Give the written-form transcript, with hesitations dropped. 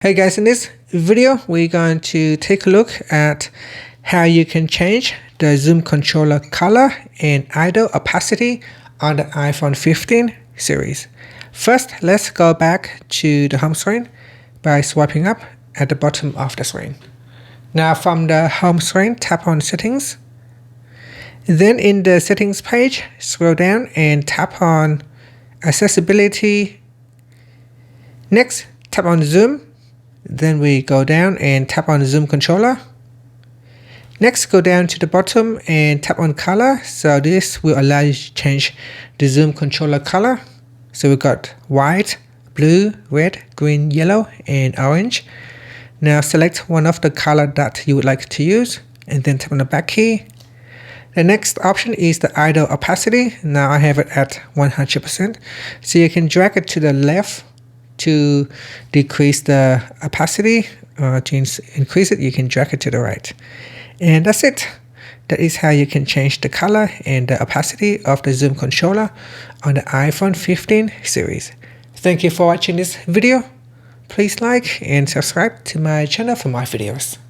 Hey guys, in this video we're going to take a look at how you can change the zoom controller color and idle opacity on the iPhone 15 series. First, let's go back to the home screen by swiping up at the bottom of the screen. Now from the home screen, tap on settings. Then in the settings page, scroll down and tap on accessibility. Next, tap on zoom. Then we go down and tap on zoom controller. Next, go down to the bottom and tap on color. So this will allow you to change the zoom controller color. So we've got white, blue, red, green, yellow, and orange. Now select one of the color that you would like to use and then tap on the back key. The next option is the idle opacity. Now I have it at 100%. So you can drag it to the left to decrease the opacity. To increase it, you can drag it to the right. And that's it. That is how you can change the color and the opacity of the zoom controller on the iPhone 15 series. Thank you for watching this video. Please like and subscribe to my channel for more videos.